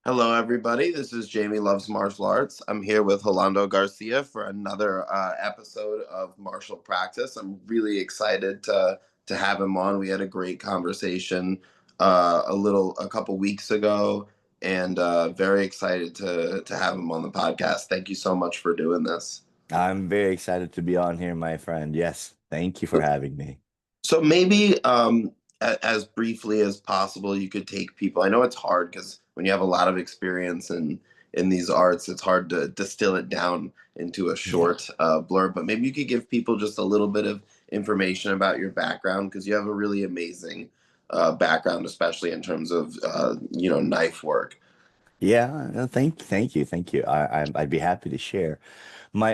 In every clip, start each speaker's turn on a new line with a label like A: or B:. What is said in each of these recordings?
A: Hello, everybody. This is Jamie Loves Martial Arts. I'm here with Rolando Garcia for another episode of Martial Practice. I'm really excited to have him on. We had a great conversation a couple weeks ago, and very excited to have him on the podcast. Thank you so much for doing this.
B: I'm very excited to be on here, my friend. Yes, thank you for having me.
A: So maybe as briefly as possible, you could take people. I know it's hard because when you have a lot of experience in these arts, it's hard to distill it down into a
B: Yeah.
A: short blurb. But maybe you could give people just a little bit of information about your background because you have a really amazing background, especially in terms of knife work.
B: Yeah, no, thank you. I'd be happy to share. My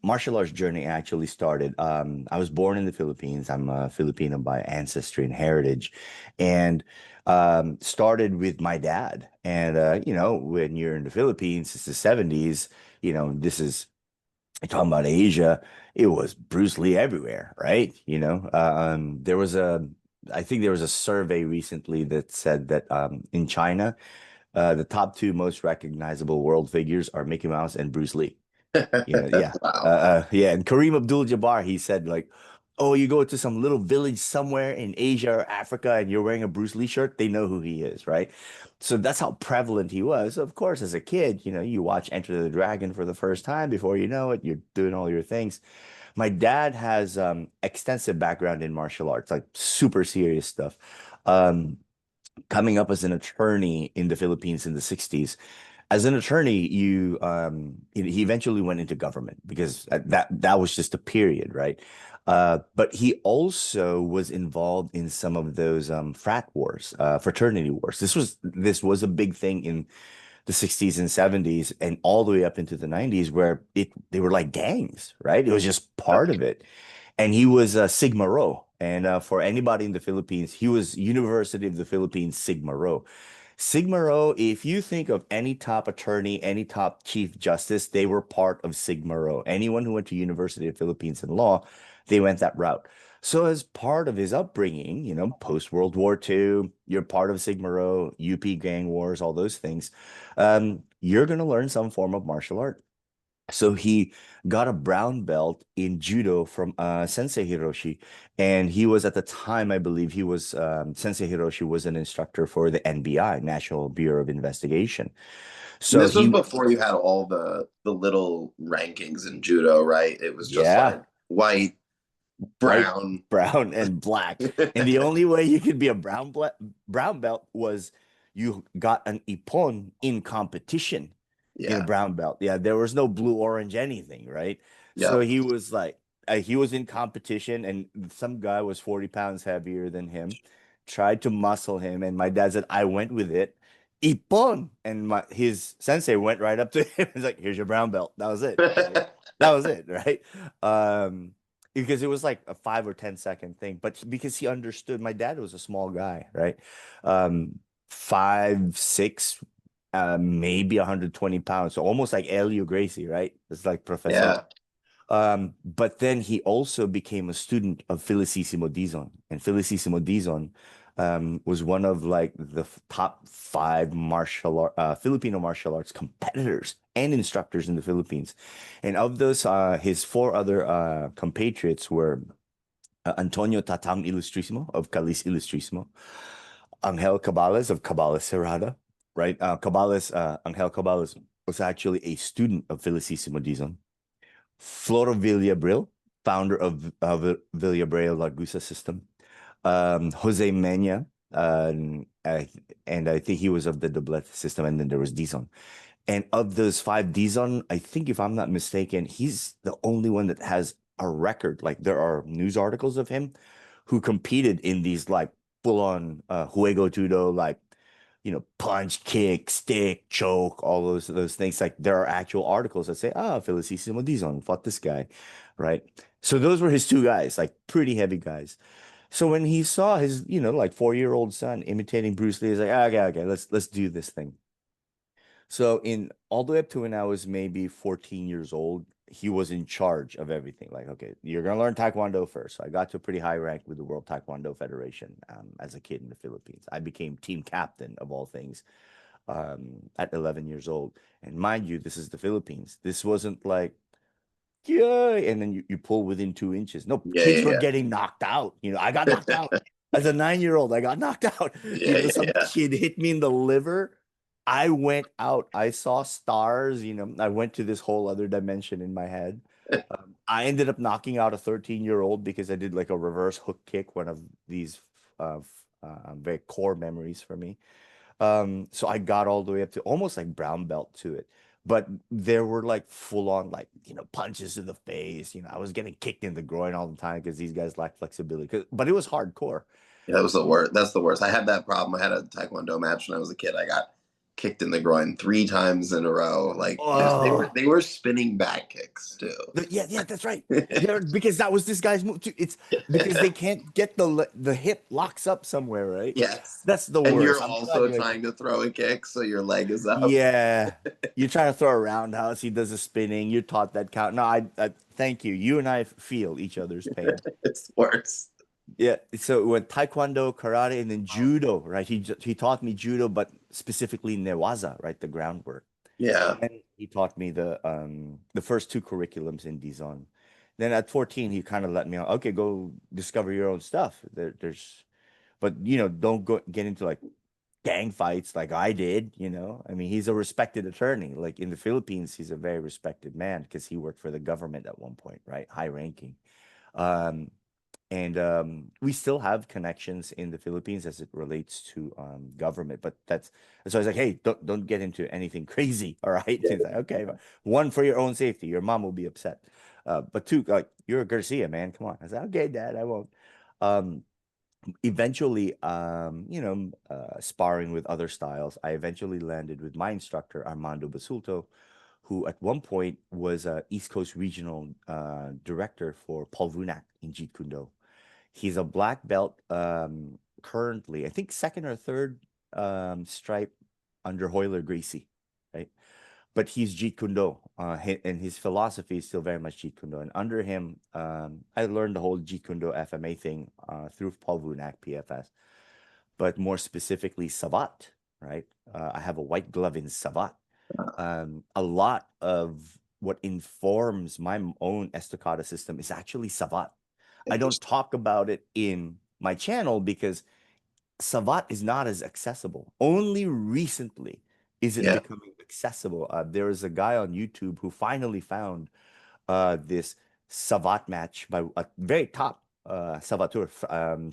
B: martial arts journey actually started. I was born in the Philippines. I'm Filipino by ancestry and heritage, and started with my dad. And when you're in the Philippines, it's the 70s. This is talking about Asia. It was Bruce Lee everywhere, right? I think there was a survey recently that said that in China, the top two most recognizable world figures are Mickey Mouse and Bruce Lee. Yeah.
A: Wow.
B: Yeah. And Kareem Abdul-Jabbar, he said like, oh, you go to some little village somewhere in Asia or Africa and you're wearing a Bruce Lee shirt, they know who he is, right? So that's how prevalent he was. Of course, as a kid, you watch Enter the Dragon for the first time. Before you know it, you're doing all your things. My dad has extensive background in martial arts, like super serious stuff. Um, Coming up as an attorney in the Philippines in the 60s, as an attorney, he eventually went into government because that was just a period, right? But he also was involved in some of those frat wars, fraternity wars. This was a big thing in the 60s and 70s and all the way up into the 90s where they were like gangs, right? It was just part of it. And he was Sigma Rho. And for anybody in the Philippines, he was University of the Philippines Sigma Rho. Sigma Rho, if you think of any top attorney, any top chief justice, they were part of Sigma Rho. Anyone who went to University of Philippines in law, they went that route. So as part of his upbringing, post World War II, you're part of Sigma Rho, UP gang wars, all those things. You're going to learn some form of martial art. So he got a brown belt in judo from Sensei Hiroshi, and he was at the time, I believe, he was Sensei Hiroshi was an instructor for the NBI, National Bureau of Investigation.
A: And
B: So
A: this was
B: he,
A: before you had all the little rankings in judo, right? It was just
B: yeah,
A: like white,
B: white,
A: brown.
B: brown, and black, and the only way you could be a brown belt was you got an ippon in competition in a
A: Yeah.
B: brown belt. Yeah, there was no blue, orange, anything, right? So
A: Yep.
B: he was like, he was in competition, and some guy was 40 pounds heavier than him, tried to muscle him, and my dad said, I went with it. Ippon. And his sensei went right up to him. He's like, here's your brown belt. That was it, right? That was it, right? Because it was like a 5 or 10 second thing, but because he understood, my dad was a small guy, right? 5'6", maybe 120 pounds. So almost like Elio Gracie, right? It's like Professor.
A: Yeah.
B: But then he also became a student of Felicissimo Dizon. And Felicissimo Dizon was one of like the top five Filipino martial arts competitors and instructors in the Philippines. And of those, his four other compatriots were Antonio Tatang Ilustrisimo of Calis Ilustrisimo, Angel Cabales of Cabales Cerrada, right? Angel Cabales was actually a student of Felicissimo Dizon. Floro Villabril, founder of Villabril Lagusa system. Jose Mena, and I think he was of the Doublet system. And then there was Dizon. And of those five, Dizon, I think if I'm not mistaken, he's the only one that has a record. Like there are news articles of him who competed in these like full on juego judo, like punch, kick, stick, choke, all those things. Like there are actual articles that say, Felicissimo Dizon fought this guy, right? So those were his two guys, like pretty heavy guys. So when he saw his, like 4-year-old son imitating Bruce Lee, he's like, okay, okay, let's do this thing. So in all the way up to when I was maybe 14 years old, he was in charge of everything. Like, okay, you're gonna learn Taekwondo first. So I got to a pretty high rank with the World Taekwondo Federation as a kid in the Philippines. I became team captain of all things. at 11 years old. And mind you, this is the Philippines. This wasn't like, yeah, and then you pull within 2 inches. No,
A: Yeah,
B: kids were
A: yeah,
B: getting knocked out. I got knocked out as a 9-year-old. I got knocked out.
A: yeah, yeah,
B: Some
A: yeah.
B: kid hit me in the liver. I went out. I saw stars. I went to this whole other dimension in my head. I ended up knocking out a 13-year-old because I did like a reverse hook kick, one of these very core memories for me. So I got all the way up to almost like brown belt to it. But there were like full on like, punches to the face. I was getting kicked in the groin all the time because these guys lack flexibility. But it was hardcore.
A: That was the worst. That's the worst. I had that problem. I had a Taekwondo match when I was a kid. I got kicked in the groin 3 times in a row. Like they were
B: Oh,
A: they were spinning back kicks too.
B: yeah, that's right. Because that was this guy's move too. It's because they can't get the hip locks up somewhere, right?
A: Yes.
B: That's the
A: And you're
B: worst. I'm glad
A: also
B: you
A: trying to throw a kick, so your leg is up.
B: Yeah. You're trying to throw a roundhouse. He does a spinning. You're taught that count. No, I thank you. You and I feel each other's pain.
A: It's worse.
B: Yeah. So when Taekwondo, karate, and then judo, right? He taught me judo, but specifically newaza, right? The groundwork.
A: Yeah.
B: And then he taught me the first two curriculums in Dizon. Then at 14, he kind of let me on, okay, go discover your own stuff. But don't go get into like gang fights like I did, I mean, he's a respected attorney. Like in the Philippines, he's a very respected man because he worked for the government at one point, right? High ranking. Um, and we still have connections in the Philippines as it relates to government, but so I was like, hey, don't get into anything crazy, all right? He's like, okay, one, for your own safety, your mom will be upset, but two, like, you're a Garcia, man, come on. I said, okay, Dad, I won't. Um, Eventually, sparring with other styles, I eventually landed with my instructor, Armando Basulto, who at one point was a East Coast regional director for Paul Vunak in Jeet Kune Do. He's a black belt currently, I think second or third stripe under Hoyler Gracie, right? But he's Jeet Kune Do, and his philosophy is still very much Jeet Kune Do. And under him, I learned the whole Jeet Kune Do FMA thing through Paul Vunak PFS, but more specifically Savat, right? I have a white glove in Savat. A lot of what informs my own estacada system is actually Savat. I don't
A: Interesting.
B: talk about it in my channel because Savat is not as accessible. Only recently is it
A: Yeah.
B: becoming accessible. There is a guy on YouTube who finally found this Savat match by a very top Savateur,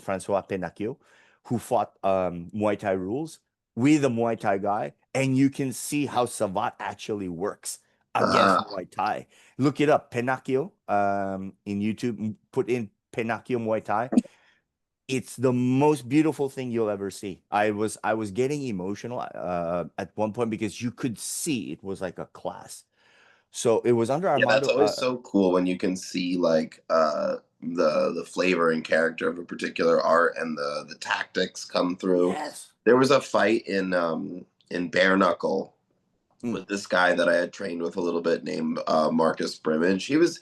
B: Francois Penacchio, who fought Muay Thai rules with a Muay Thai guy, and you can see how Savat actually works against
A: Ah,
B: Muay Thai. Look it up, Penacchio, in YouTube. Put in Penacchio Muay Thai. It's the most beautiful thing you'll ever see. I was getting emotional at one point because you could see it was like a class. So it was under
A: yeah, that's
B: Armando.
A: always so cool when you can see like the flavor and character of a particular art and the tactics come through.
B: Yes.
A: There was a fight in bare knuckle
B: Mm.
A: with this guy that I had trained with a little bit named Marcus Brimage. He was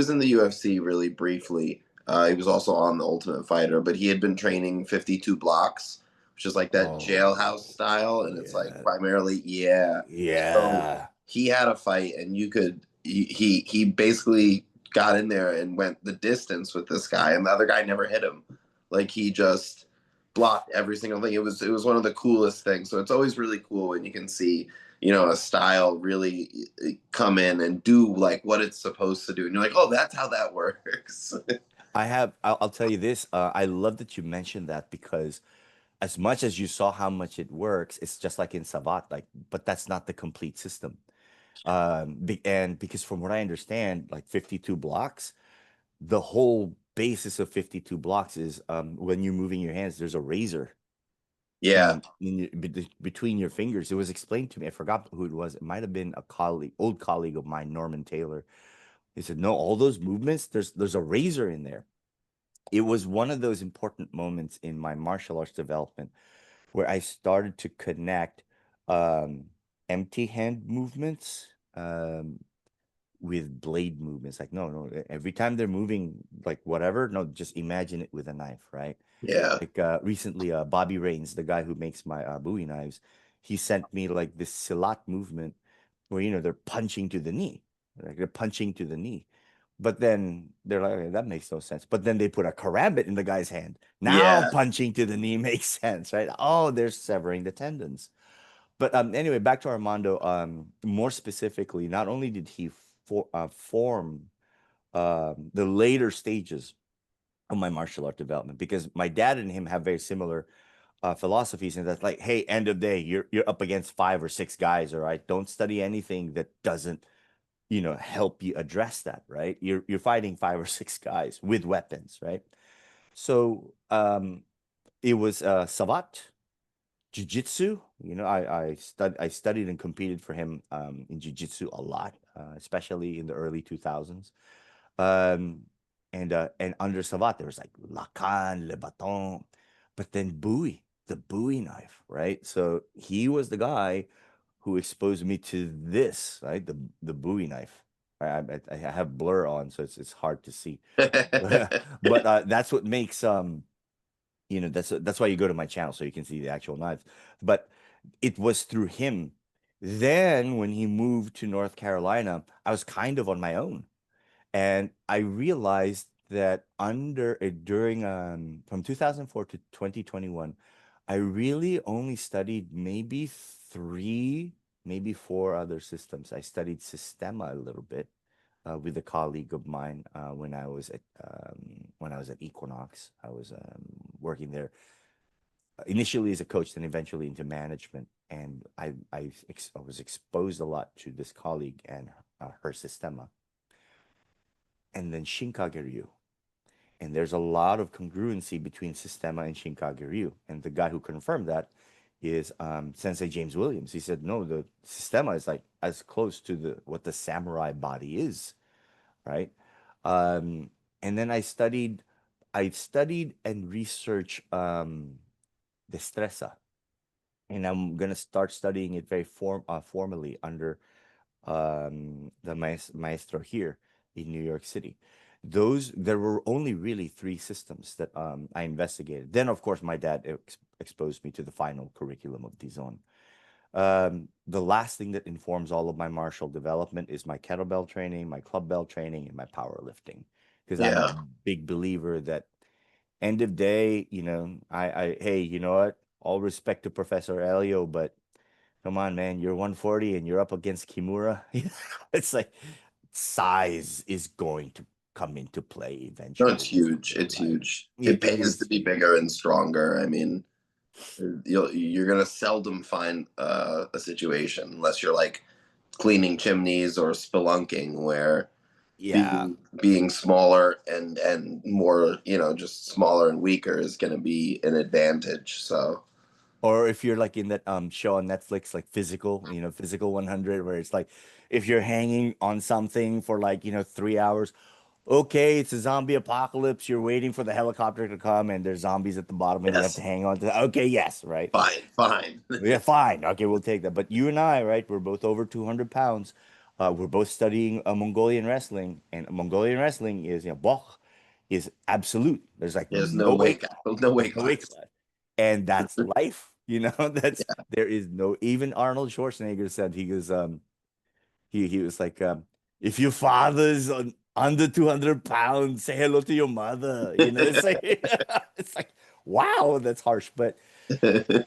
A: in the UFC really briefly. He was also on the Ultimate Fighter, but he had been training 52 blocks, which is like that jailhouse
B: Oh,
A: style, and it's like
B: yeah.
A: primarily, yeah. So
B: Yeah.
A: he had a fight, and he basically got in there and went the distance with this guy, and the other guy never hit him. Like he just blocked every single thing. It was one of the coolest things. So it's always really cool when you can see a style really come in and do like what it's supposed to do, and you're like, oh, that's how that works.
B: I'll tell you this. I love that you mentioned that because as much as you saw how much it works, it's just like in Savat, like, but that's not the complete system. And because from what I understand, like 52 blocks, the whole basis of 52 blocks is when you're moving your hands, there's a razor
A: Yeah.
B: between your fingers. It was explained to me. I forgot who it was. It might have been a colleague, old colleague of mine, Norman Taylor. He said, no, all those movements, there's a razor in there. It was one of those important moments in my martial arts development where I started to connect um, empty hand movements with blade movements. Like, no, no, every time they're moving, like whatever, no, just imagine it with a knife, right?
A: Yeah.
B: Like recently, Bobby Rains, the guy who makes my Bowie knives, he sent me like this silat movement where they're punching to the knee, like they're punching to the knee. But then they're like, "Okay, that makes no sense." But then they put a karambit in the guy's hand. Now
A: Yeah.
B: punching to the knee makes sense, right? Oh, they're severing the tendons. But anyway, back to Armando. More specifically, not only did he form the later stages of my martial art development, because my dad and him have very similar philosophies, and that's like, hey, end of day, you're up against 5 or 6 guys, all right? Don't study anything that doesn't help you address that, right? You're fighting 5 or 6 guys with weapons, right? So it was savat, jiu-jitsu. I studied and competed for him in jiu-jitsu a lot, especially in the early 2000s. um and under savat there was like lacan, le baton, but then bowie, the bowie knife, right? So he was the guy who exposed me to this, right? The bowie knife. I have blur on, so it's hard to see. But that's what makes that's why you go to my channel, so you can see the actual knives. But it was through him. Then when he moved to North Carolina, I was kind of on my own, and I realized that during from 2004 to 2021, I really only studied maybe three, maybe four other systems. I studied Sistema a little bit with a colleague of mine when I was at Equinox. I was working there initially as a coach, then eventually into management, and I was exposed a lot to this colleague and her Sistema, and then Shinkagyu. And there's a lot of congruency between Sistema and Shinkagyu. And the guy who confirmed that is Sensei James Williams. He said, no, the Sistema is like as close to what the samurai body is, right? Um, and then I studied and researched Destreza. And I'm gonna start studying it very formally under the maestro here in New York City. There were only really three systems that I investigated. Then, of course, my dad exposed me to the final curriculum of Dizon. The last thing that informs all of my martial development is my kettlebell training, my club bell training, and my powerlifting. Because I'm a
A: Yeah.
B: big believer that end of day, hey, you know what? All respect to Professor Elio, but come on, man, you're 140 and you're up against Kimura. It's like size is going to come into play
A: No, it's
B: eventually,
A: huge. It's
B: right?
A: huge. It
B: It
A: pays to
B: is.
A: be bigger and stronger. I mean, you're gonna seldom find a situation unless you're like cleaning chimneys or spelunking where
B: Yeah.
A: being smaller and more, just smaller and weaker is going to be an advantage. So
B: Or if you're like in that show on Netflix, like Physical 100, where it's like if you're hanging on something for like 3 hours, okay, it's a zombie apocalypse. You're waiting for the helicopter to come, and there's zombies at the bottom, and you have to
A: yes,
B: hang on to. Okay, yes, right.
A: fine.
B: Yeah, fine. Okay, we'll take that. But you and I, right? We're both over 200 pounds. We're both studying Mongolian wrestling, and Mongolian wrestling is, BOKH is absolute. There's like
A: There's no
B: no weight
A: weight,
B: class,
A: no weight
B: no weight
A: class.
B: class, and that's life. That's
A: Yeah.
B: there is no. Even Arnold Schwarzenegger said he goes, he was like, if your father's under 200 pounds, say hello to your mother. It's like it's like wow, that's harsh, but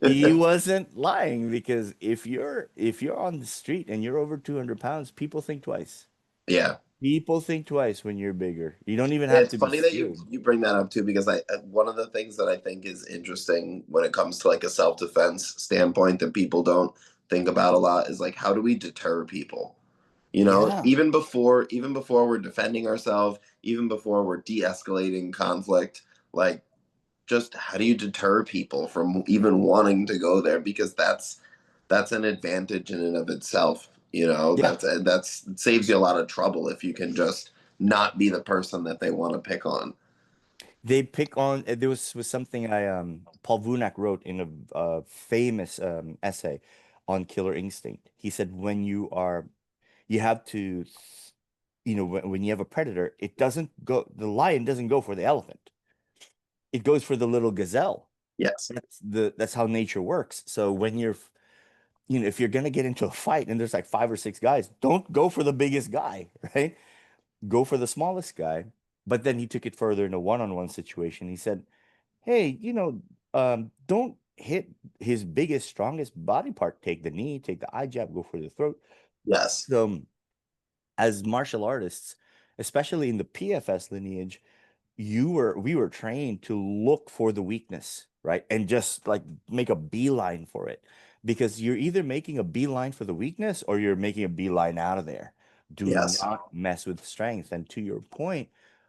B: he wasn't lying, because if you're on the street and you're over 200 pounds, people think twice.
A: Yeah.
B: People think twice when you're bigger. You don't even have
A: It's
B: to be
A: funny that
B: scared.
A: you bring that up too, because one of the things that I think is interesting when it comes to like a self defense standpoint that people don't think about a lot is like, how do we deter people?
B: Yeah.
A: Even before we're defending ourselves, even before we're de-escalating conflict, like, just how do you deter people from even wanting to go there? Because that's an advantage in and of itself.
B: Yeah.
A: That's it saves you a lot of trouble if you can just not be the person that they want to pick on.
B: They pick on there was something Paul Vunak wrote in a famous essay on killer instinct. He said when you have to when you have a predator, the lion doesn't go for the elephant. It goes for the little gazelle.
A: Yes.
B: That's how nature works. So when you're if you're gonna get into a fight and there's like 5 or 6 guys, don't go for the biggest guy, right? Go for the smallest guy. But then he took it further in a one-on-one situation. He said, hey, don't hit his biggest, strongest body part. Take the knee, take the eye jab, go for the throat.
A: Yes.
B: So, as martial artists, especially in the PFS lineage, we were trained to look for the weakness, right? And just like make a beeline for it. Because you're either making a beeline for the weakness or you're making a beeline out of there. Do
A: Yes.
B: not mess with strength. And to your point,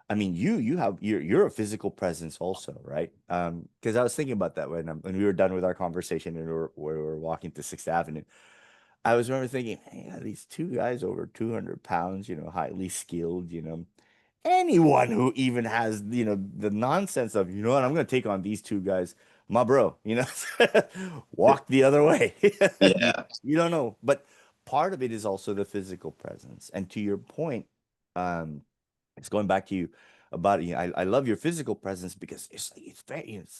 B: I mean, you're a physical presence also, right? Because I was thinking about that when we were done with our conversation and we were walking to Sixth Avenue. I was remember thinking, hey, these two guys over 200 pounds, highly skilled, anyone who even has, the nonsense of, what, I'm going to take on these two guys, my bro, walk the other way. You,
A: Yeah.
B: you don't know. But part of it is also the physical presence. And to your point, um, it's going back to you about, I love your physical presence because it's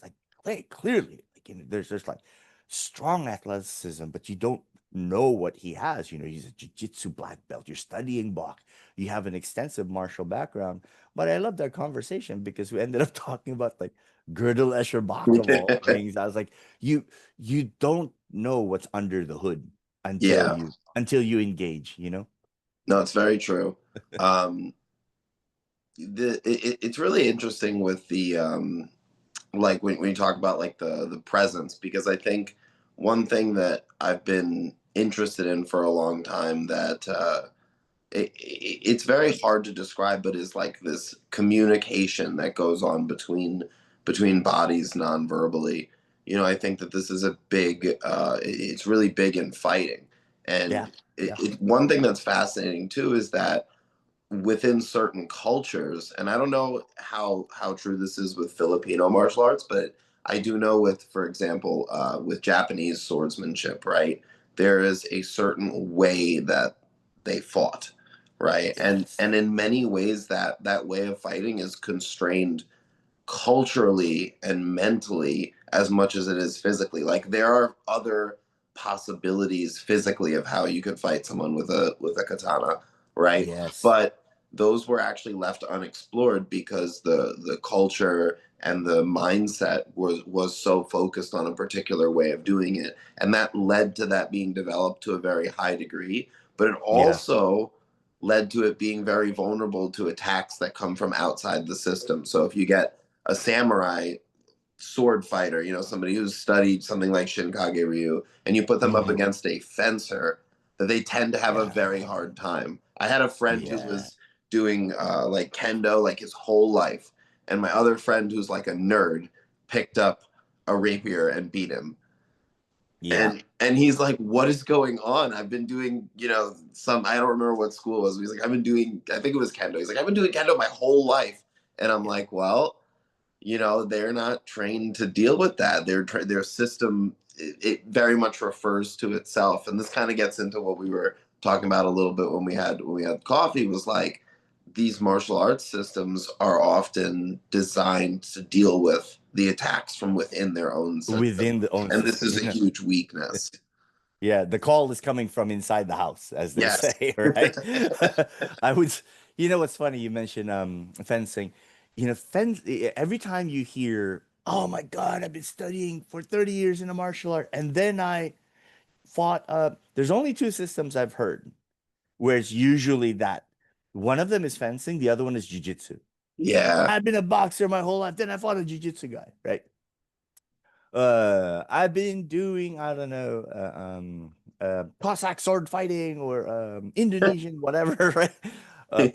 B: like very clearly, like, there's like strong athleticism, but you don't know what he has. He's a jiu-jitsu black belt. You're studying Bach. You have an extensive martial background. But I love that conversation because we ended up talking about like Girdle Escher Bach of all things. I was like, you don't know what's under the hood until
A: Yeah.
B: you engage.
A: No, it's very true. Um, it's really interesting with the like when you talk about like the presence, because I think one thing that I've been interested in for a long time that it's very hard to describe, but is like this communication that goes on between bodies non-verbally. I think that this is a big it's really big in fighting.
B: Yeah.
A: And
B: Yeah.
A: one thing that's fascinating too is that within certain cultures, and I don't know how true this is with Filipino martial arts, but I do know with, for example, with Japanese swordsmanship, right? There is a certain way that they fought, right? And
B: Yes.
A: and in many ways that way of fighting is constrained culturally and mentally as much as it is physically. Like there are other possibilities physically of how you could fight someone with a katana, right?
B: Yes.
A: But those were actually left unexplored because the culture and the mindset was so focused on a particular way of doing it, and that led to that being developed to a very high degree. But it
B: Yeah.
A: also led to it being very vulnerable to attacks that come from outside the system. So if you get a samurai sword fighter, somebody who's studied something like Shinkage Ryu, and you put them up
B: Mhm.
A: against a fencer, that they tend to have a
B: Yeah.
A: very hard time. I had a friend who
B: Yeah.
A: was doing like kendo like his whole life, and my other friend who's like a nerd picked up a rapier and beat him.
B: Yeah.
A: And he's like, what is going on? I've been doing, some, I don't remember what school it was. He's like, I've been doing, I think it was kendo. He's like, I've been doing kendo my whole life. And I'm
B: Yeah.
A: like, well, they're not trained to deal with that. Their system, it very much refers to itself. And this kind of gets into what we were talking about a little bit when we had coffee, was like these martial arts systems are often designed to deal with the attacks from within their own system.
B: Within the own
A: And this
B: system.
A: is a huge weakness.
B: Yeah, the call is coming from inside the house, as they
A: Yes.
B: say, right? I would, what's funny, you mentioned fencing. Every time you hear, oh my God, I've been studying for 30 years in a martial art, and then I fought there's only two systems I've heard where it's usually that. One of them is fencing, the other one is jiu-jitsu.
A: Yeah.
B: I've been a boxer my whole life, then I fought a jiu-jitsu guy, right? I've been doing, I don't know, Cossack sword fighting or Indonesian whatever, right?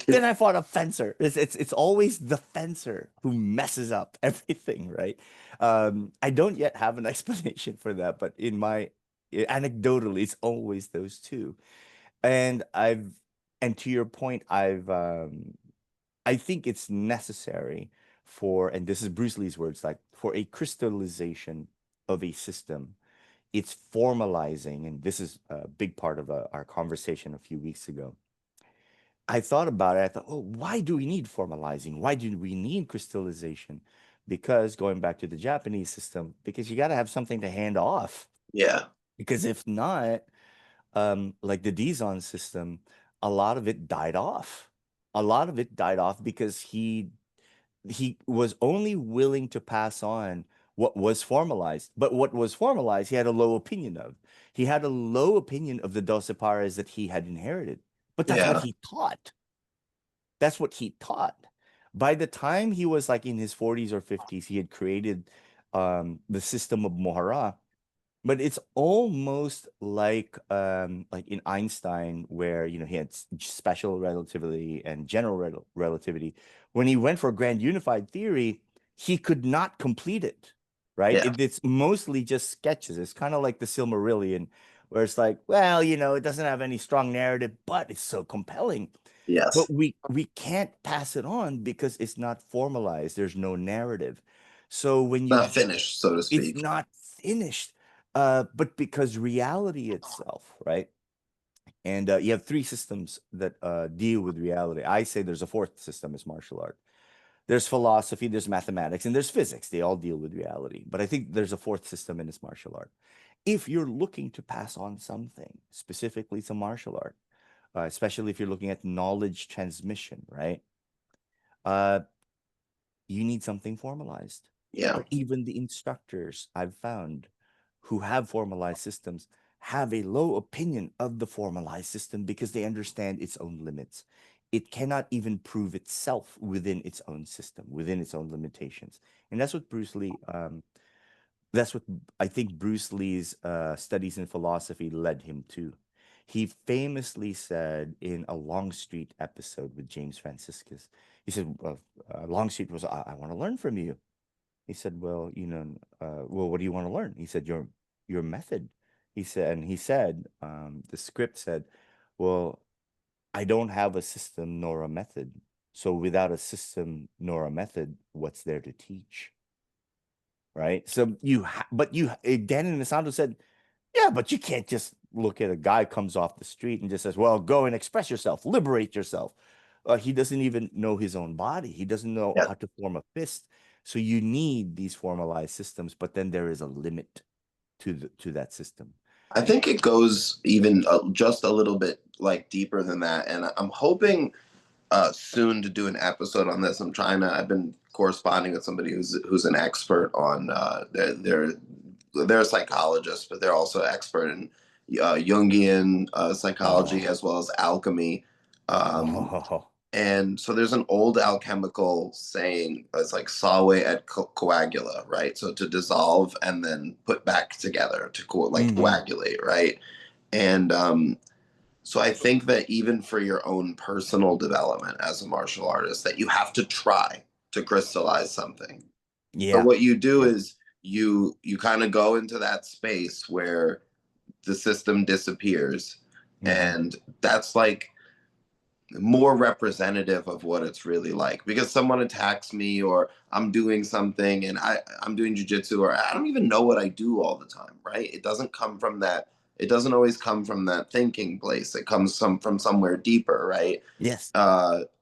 B: Then I fought a fencer. It's always the fencer who messes up everything, right? I don't yet have an explanation for that, but anecdotally, it's always those two. And to your point, I think it's necessary and this is Bruce Lee's words, like for a crystallization of a system, it's formalizing. And this is a big part of our conversation a few weeks ago. I thought about it. I thought, oh, why do we need formalizing? Why do we need crystallization? Because going back to the Japanese system, because you got to have something to hand off.
A: Yeah.
B: Because if not, like the Dizon system, a lot of it died off. A lot of it died off because he was only willing to pass on what was formalized. But what was formalized, he had a low opinion of. He had a low opinion of the doce pares that he had inherited. But that's what
A: Yeah.
B: he taught. That's what he taught. By the time he was like in his 40s or 50s, he had created the system of Mohara, but it's almost like in Einstein, where he had special relativity and general relativity. When he went for grand unified theory, he could not complete it. Right?
A: Yeah.
B: It's mostly just sketches. It's kind of like the Silmarillion, where it's like, well, it doesn't have any strong narrative, but it's so compelling. But
A: Yes.
B: we can't pass it on because it's not formalized. There's no narrative. So when
A: Not
B: you
A: finished, so to
B: it's
A: speak.
B: not finished. But because reality itself, right? And you have three systems that deal with reality. I say there's a fourth system is martial art. There's philosophy, there's mathematics, and there's physics. They all deal with reality. But I think there's a fourth system and it's martial art. If you're looking to pass on something, specifically to martial art, especially if you're looking at knowledge transmission, right? Uh, you need something formalized.
A: Yeah.
B: But even the instructors I've found who have formalized systems have a low opinion of the formalized system because they understand its own limits. It cannot even prove itself within its own system, within its own limitations. And that's what I think Bruce Lee's studies in philosophy led him to. He famously said in a Longstreet episode with James Franciscus, he said, Longstreet was, I want to learn from you. He said, well, well, what do you want to learn? He said, your method. The script said, well, I don't have a system nor a method. So without a system nor a method, what's there to teach? Right? So Dan and Misando said, yeah, but you can't just look at a guy comes off the street and just says, well, go and express yourself, liberate yourself. He doesn't even know his own body. He doesn't know
A: Yeah.
B: how to form a fist. So you need these formalized systems, but then there is a limit to that system.
A: I think it goes even just a little bit like deeper than that, and I'm hoping soon to do an episode on this. I've been corresponding with somebody who's an expert on they're a psychologist, but they're also expert in Jungian psychology
B: Oh,
A: as well as alchemy. Um,
B: oh,
A: and so there's an old alchemical saying, it's like solve et coagula, right? So to dissolve and then put back together to like
B: hmm,
A: coagulate, right? And so I think that even for your own personal development as a martial artist, that you have to try to crystallize something. But
B: yeah,
A: what you do
B: yeah,
A: is you kind of go into that space where the system disappears,
B: hmm,
A: and that's like more representative of what it's really like, because someone attacks me or I'm doing something and I'm doing jujitsu, or I don't even know what I do all the time, right? It doesn't come from that. It doesn't always come from that thinking place. It comes from somewhere deeper, right?
B: yes,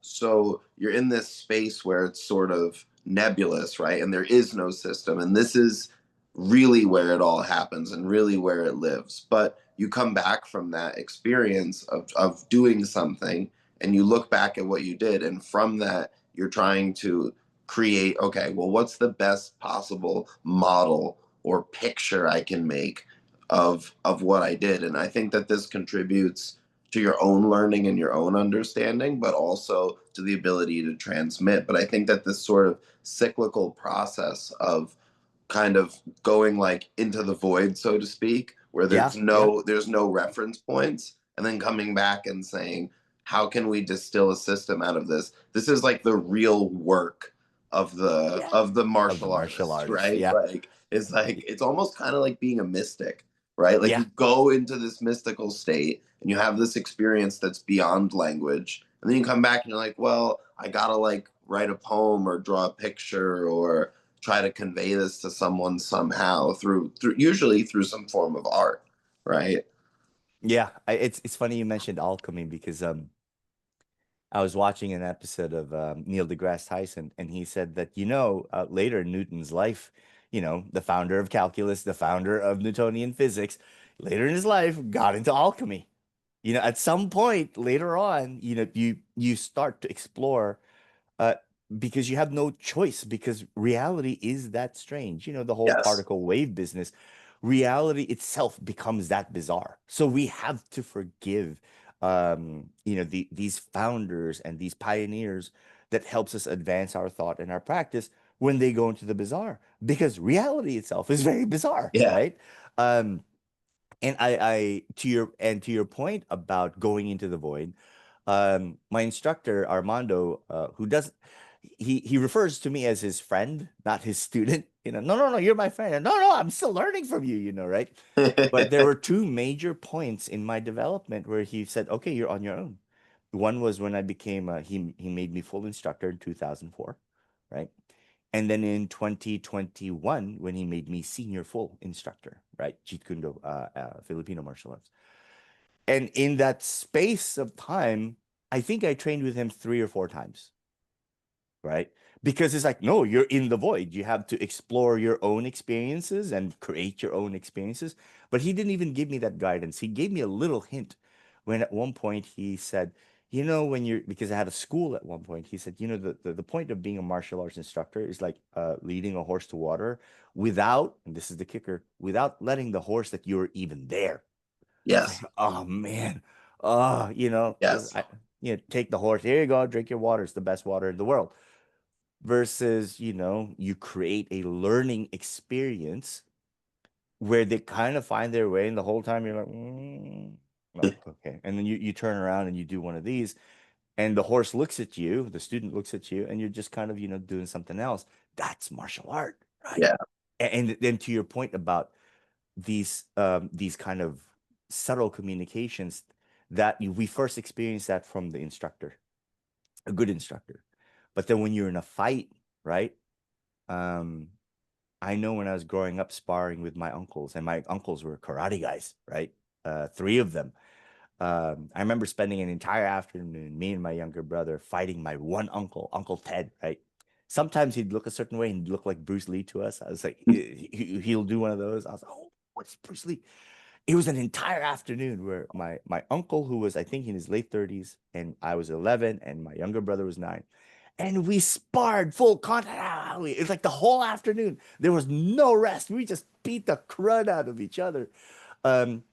A: So you're in this space where it's sort of nebulous, right? And there is no system. And this is really where it all happens and really where it lives. But you come back from that experience of doing something and you look back at what you did. And from that, you're trying to create, okay, well, what's the best possible model or picture I can make of what I did? And I think that this contributes to your own learning and your own understanding, but also to the ability to transmit. But I think that this sort of cyclical process of kind of going like into the void, so to speak, where
B: yeah, yeah,
A: there's no reference points, and then coming back and saying, how can we distill a system out of this? This is like the real work
B: yeah.
A: of the
B: Of the
A: martial
B: martial
A: artist,
B: artist,
A: right?
B: yeah,
A: Like it's almost kind of like being a mystic, right? Like
B: yeah.
A: you go into this mystical state and you have this experience that's beyond language, and then you come back and you're like, well, I gotta like write a poem or draw a picture or try to convey this to someone somehow through usually through some form of art, right?
B: Yeah, it's funny you mentioned alchemy because I was watching an episode of Neil deGrasse Tyson, and he said that later in Newton's life, the founder of calculus, the founder of Newtonian physics, later in his life, got into alchemy. At some point later on, you start to explore, uh, because you have no choice, because reality is that strange. The whole
A: Yes.
B: particle wave business, reality itself becomes that bizarre. So we have to forgive, these founders and these pioneers that helps us advance our thought and our practice when they go into the bizarre, because reality itself is very bizarre,
A: Yeah.
B: right? Um, and I to your point about going into the void, my instructor Armando, who does he refers to me as his friend, not his student. No, no, no, you're my friend. No, no, I'm still learning from you. Right? But there were two major points in my development where he said, "Okay, you're on your own." One was when I became he made me full instructor in 2004, right? And then in 2021, when he made me senior full instructor, right? Jeet Kune Do, Filipino Martial Arts. And in that space of time, I think I trained with him 3 or 4 times, right? Because it's like, no, you're in the void. You have to explore your own experiences and create your own experiences. But he didn't even give me that guidance. He gave me a little hint when at one point he said, when you're, because I had a school at one point, he said, the point of being a martial arts instructor is like leading a horse to water without, and this is the kicker, without letting the horse that you're even there. It's like,
A: Yes.
B: oh man,
A: Yes.
B: take the horse. Here you go, drink your water. It's the best water in the world. Versus, you create a learning experience where they kind of find their way, and the whole time you're like, no, okay. And then you turn around and you do one of these, and the horse looks at you, the student looks at you, and you're just kind of, doing something else. That's martial art, right?
A: Yeah.
B: And then to your point about these kind of subtle communications, that we first experience that from the instructor, a good instructor. But then when you're in a fight, right? Um, I know when I was growing up sparring with my uncles, and my uncles were karate guys, right? Three of them. I remember spending an entire afternoon, me and my younger brother, fighting my one uncle, Uncle Ted, right? Sometimes he'd look a certain way and he'd look like Bruce Lee to us. I was like, he'll do one of those. I was like, oh, what's Bruce Lee? It was an entire afternoon where my uncle, who was I think in his late 30s, and I was 11, and my younger brother was 9, and we sparred full contact. It's like the whole afternoon. There was no rest. We just beat the crud out of each other. Um,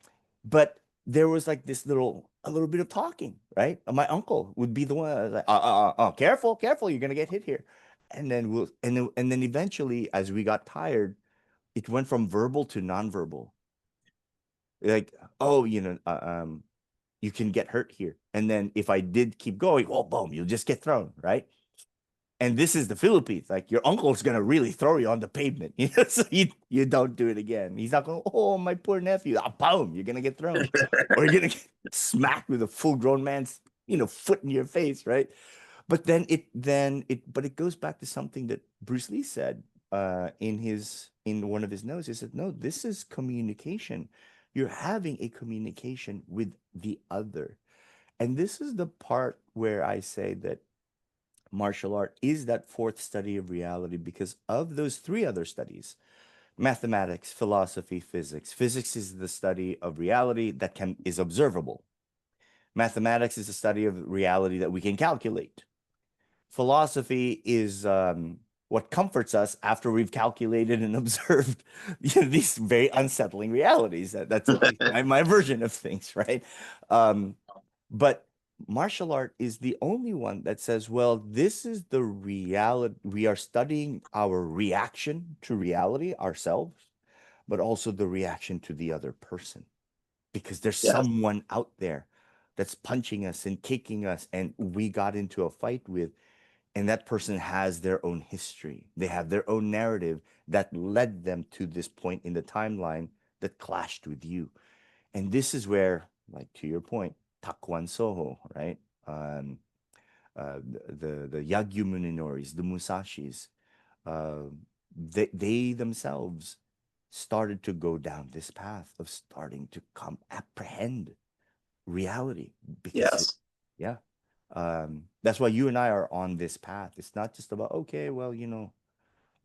B: but there was like a little bit of talking, right? My uncle would be the one like, careful, careful, you're gonna get hit here. And then eventually, as we got tired, it went from verbal to nonverbal. Like, oh, you can get hurt here. And then if I did keep going, well, boom, you'll just get thrown, right? And this is the Philippines. Like your uncle's gonna really throw you on the pavement, so you don't do it again. He's not going, oh, my poor nephew. Ah, boom, you're gonna get thrown, or you're gonna get smacked with a full grown man's foot in your face, right? But it goes back to something that Bruce Lee said in one of his notes. He said, no, this is communication. You're having a communication with the other. And this is the part where I say that martial art is that fourth study of reality, because of those three other studies: mathematics, philosophy, physics. Physics is the study of reality that is observable. Mathematics is the study of reality that we can calculate. Philosophy is what comforts us after we've calculated and observed these very unsettling realities. That's at least my version of things, right? Um, but martial art is the only one that says, well, this is the reality. We are studying our reaction to reality ourselves, but also the reaction to the other person, because there's
A: Yes.
B: someone out there that's punching us and kicking us, and we got into a fight with, and that person has their own history. They have their own narrative that led them to this point in the timeline that clashed with you. And this is where, like to your point, Takwan Soho, right? Um, the Yagyu Muninoris, the Musashis, uh, they themselves started to go down this path of starting to come apprehend reality, because
A: Yes.
B: yeah, that's why you and I are on this path. It's not just about, okay, well,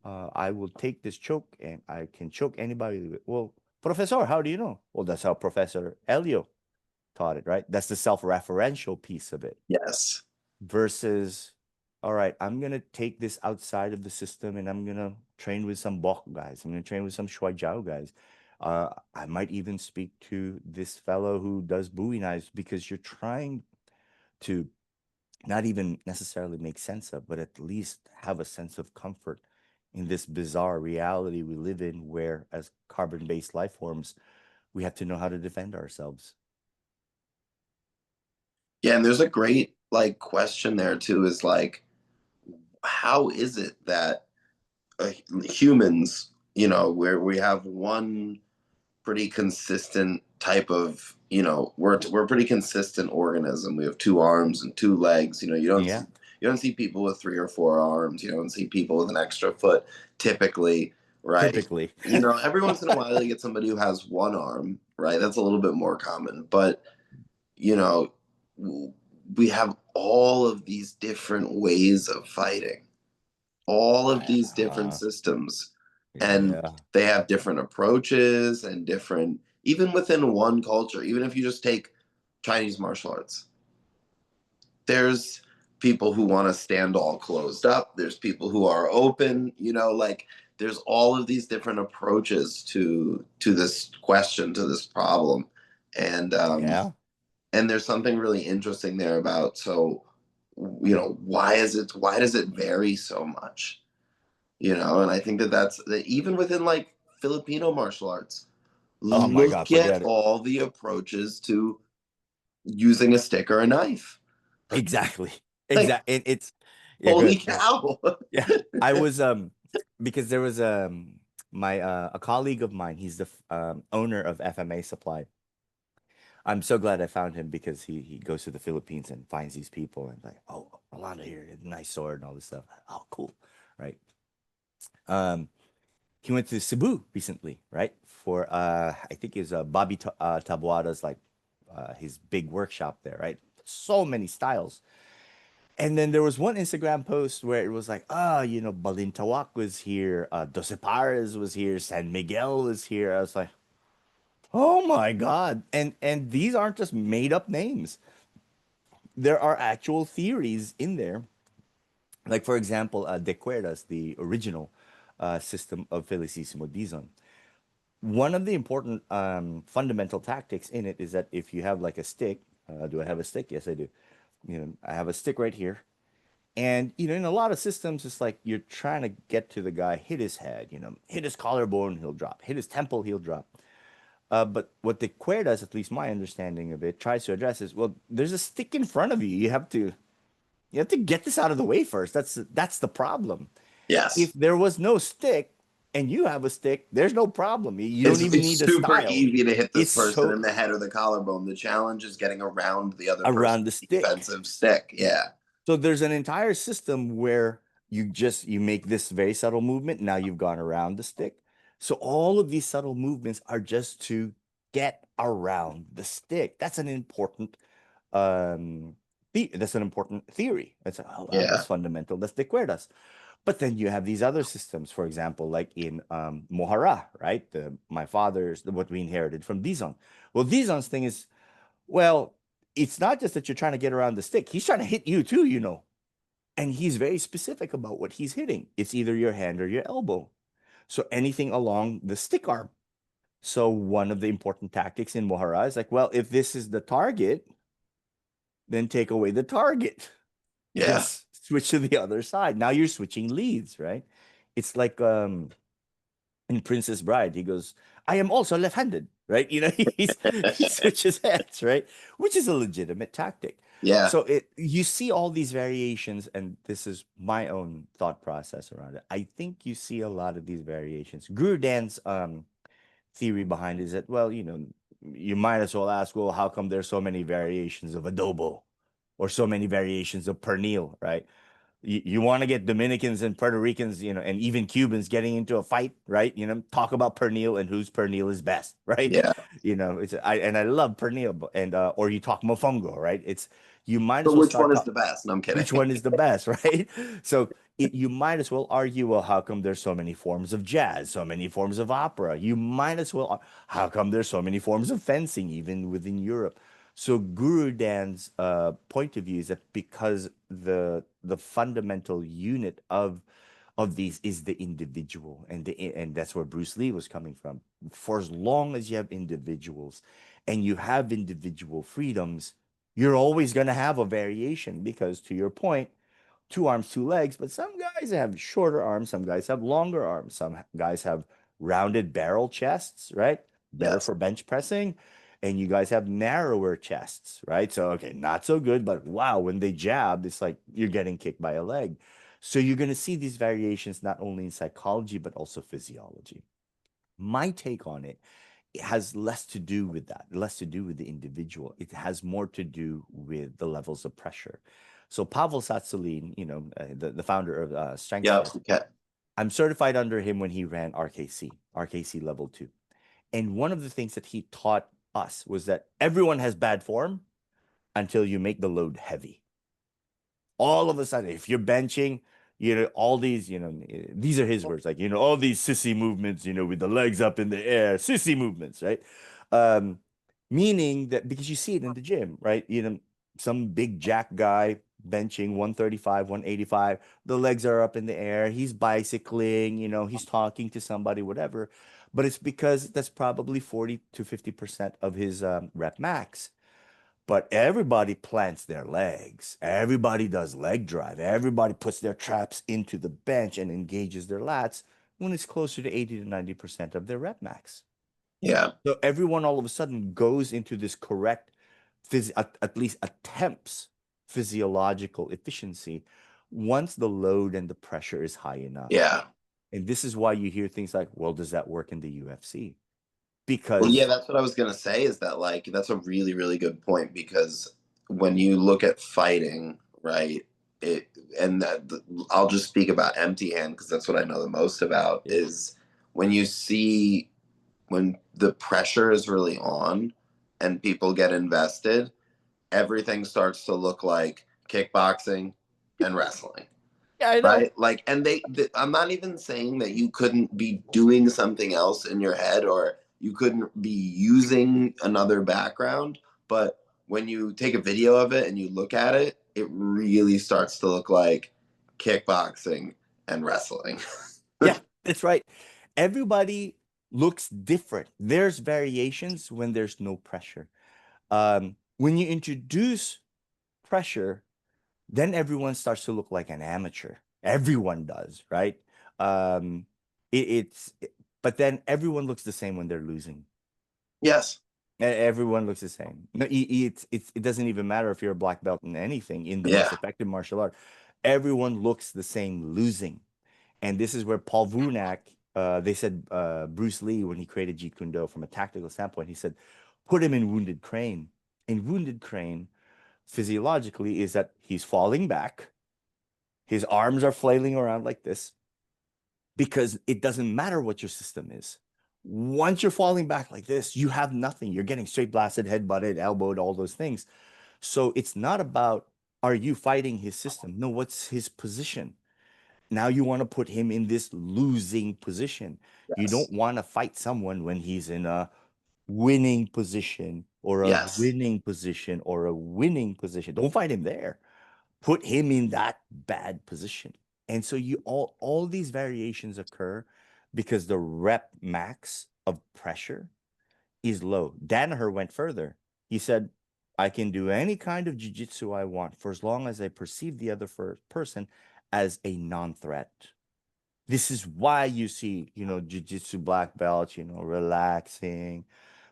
B: I will take this choke and I can choke anybody with it. Well, Professor, how do you know? Well, that's how Professor Elio taught it, right? That's the self-referential piece of it
A: Yes.
B: versus, all right, I'm gonna take this outside of the system and I'm gonna train with some BOKH guys. I'm gonna train with some Shuai Jiao guys. I might even speak to this fellow who does Bowie knives because you're trying to not even necessarily make sense of, but at least have a sense of comfort in this bizarre reality we live in, where as carbon-based life forms, we have to know how to defend ourselves.
A: Yeah, and there's a great like question there too is like how is it that humans, where we have one pretty consistent type of, we're a pretty consistent organism. We have two arms and two legs.
B: Yeah,
A: You don't see people with three or four arms. You don't see people with an extra foot typically, right?
B: typically.
A: Every once in a while you get somebody who has one arm, right? That's a little bit more common, but you know, we have all of these different ways of fighting, all of these different
B: Uh,
A: systems, and
B: yeah.
A: they have different approaches and different, even within one culture, even if you just take Chinese martial arts, there's people who want to stand all closed up, there's people who are open, like there's all of these different approaches to this question, to this problem. And
B: Yeah.
A: there's something really interesting there about, so why does it vary so much, and I think that that's that even within like Filipino martial arts,
B: Oh my God,
A: look at
B: forget it.
A: all the approaches to using a stick or a knife.
B: Exactly.
A: Like,
B: Exactly. It's yeah,
A: holy
B: good. Yeah.
A: cow.
B: Yeah. I was because there was my a colleague of mine, he's the owner of FMA Supply. I'm so glad I found him because he goes to the Philippines and finds these people and like, oh, Rolando here, nice sword and all this stuff. Oh, cool. Right. Um he went to Cebu recently, right? For I think it's Bobby Tabuada's like his big workshop there, right? So many styles. And then there was one Instagram post where it was like, Balintawak was here, Doce Pares was here, San Miguel was here. I was like, oh my God. And these aren't just made up names. There are actual theories in there. Like for example, De Cuerdas, the original system of Felicissimo Dizon. One of the important fundamental tactics in it is that if you have like a stick, do I have a stick? Yes, I do. I have a stick right here. And in a lot of systems, it's like you're trying to get to the guy, hit his head, hit his collarbone, he'll drop, hit his temple, he'll drop. But what the cuerdas, at least my understanding of it, tries to address is, well, there's a stick in front of you. You have to get this out of the way first. That's the problem. If
A: Yes.
B: there was no stick and you have a stick, there's no problem. You don't
A: It's,
B: even
A: it's
B: need a
A: super
B: style.
A: easy to hit this
B: It's
A: person
B: so
A: in the head or the collarbone. The challenge is getting around the other
B: around the
A: person's
B: stick.
A: defensive stick. Yeah.
B: So there's an entire system where you make this very subtle movement. Now you've gone around the stick. So all of these subtle movements are just to get around the stick. That's an important theory. It's like, oh wow,
A: Yeah.
B: that's fundamental. That's de cuerdas. But then you have these other systems, for example, like in Mohara, right? My father's what we inherited from Dizon. Well, Dizon's thing is, well, it's not just that you're trying to get around the stick. He's trying to hit you too. And he's very specific about what he's hitting. It's either your hand or your elbow. So anything along the stick arm. So one of the important tactics in Mohara is like, well, if this is the target, then take away the target and
A: Yeah.
B: switch to the other side. Now you're switching leads, right? It's like in Princess Bride, he goes, I am also left-handed, right? He switches heads, right? Which is a legitimate tactic.
A: Yeah.
B: So you see all these variations, and this is my own thought process around it. I think you see a lot of these variations. Guru Dan's theory behind it is that, well, you might as well ask, well, how come there's so many variations of adobo or so many variations of pernil, right? You want to get Dominicans and Puerto Ricans, and even Cubans getting into a fight, right? Talk about pernil and whose pernil is best, right?
A: Yeah.
B: I love pernil, and or you talk mofongo, right? You might
A: But
B: as well
A: which
B: start
A: one is
B: talk
A: the best? No, I'm
B: which
A: kidding.
B: one is the best, right? So you might as well argue, well, how come there's so many forms of jazz, so many forms of opera? You might as well, how come there's so many forms of fencing, even within Europe? So Guru Dan's point of view is that because the fundamental unit of these is the individual, and that's where Bruce Lee was coming from. For as long as you have individuals and you have individual freedoms, you're always going to have a variation because, to your point, two arms, two legs, but some guys have shorter arms, some guys have longer arms, some guys have rounded barrel chests, right? Better
A: Yes.
B: for bench pressing. And you guys have narrower chests, right? So, okay, not so good, but wow, when they jab, it's like you're getting kicked by a leg. So, you're going to see these variations not only in psychology, but also physiology. My take on it has less to do with that, less to do with the individual. It has more to do with the levels of pressure. So Pavel Tsatsouline, the founder of Strength
A: Yep.
B: Squad,
A: Okay.
B: I'm certified under him when he ran RKC level 2. And one of the things that he taught us was that everyone has bad form until you make the load heavy. All of a sudden, if you're benching, all these, these are his words, like, all these sissy movements, with the legs up in the air, sissy movements, right? Um, Meaning that because you see it in the gym, right? Some big jack guy benching 135, 185, the legs are up in the air, he's bicycling, he's talking to somebody, whatever. But it's because that's probably 40 to 50% of his rep max. But everybody plants their legs. Everybody does leg drive. Everybody puts their traps into the bench and engages their lats when it's closer to 80 to 90% of their rep max.
A: Yeah.
B: So everyone all of a sudden goes into this correct, at least attempts physiological efficiency once the load and the pressure is high enough.
A: Yeah.
B: And this is why you hear things like, well, does that work in the UFC?
A: Well, yeah,
B: Because,
A: that's what I was gonna say. Is that like that's a really, really good point because when you look at fighting, right? It and I'll just speak about empty hand because that's what I know the most about.
B: yeah,
A: Is when you see when the pressure is really on and people get invested, everything starts to look like kickboxing and wrestling,
B: yeah, I know.
A: right? Like, and I'm not even saying that you couldn't be doing something else in your head or you couldn't be using another background, but when you take a video of it and you look at it, it really starts to look like kickboxing and wrestling.
B: Yeah, that's right. Everybody looks different. There's variations when there's no pressure. When you introduce pressure, then everyone starts to look like an amateur. Everyone does, right? Um, but then everyone looks the same when they're losing.
A: Yes.
B: Everyone looks the same. No, it doesn't even matter if you're a black belt in anything in the most
A: Yeah.
B: effective martial art. Everyone looks the same losing. And this is where Paul Vunak, they said Bruce Lee, when he created Jeet Kune Do from a tactical standpoint, he said, put him in Wounded Crane. And Wounded Crane, physiologically, is that he's falling back. His arms are flailing around like this because it doesn't matter what your system is. Once you're falling back like this, you have nothing. You're getting straight blasted, head butted, elbowed, all those things. So it's not about, are you fighting his system? No, what's his position? Now you want to put him in this losing position. You don't
A: Yes.
B: want to fight someone when he's in a winning position or a
A: Yes.
B: winning position or a winning position. Don't fight him there. Put him in that bad position. And so you all these variations occur because the rep max of pressure is low. Danaher went further. He said, I can do any kind of jujitsu I want for as long as I perceive the other person as a non-threat. This is why you see, jujitsu black belts, relaxing.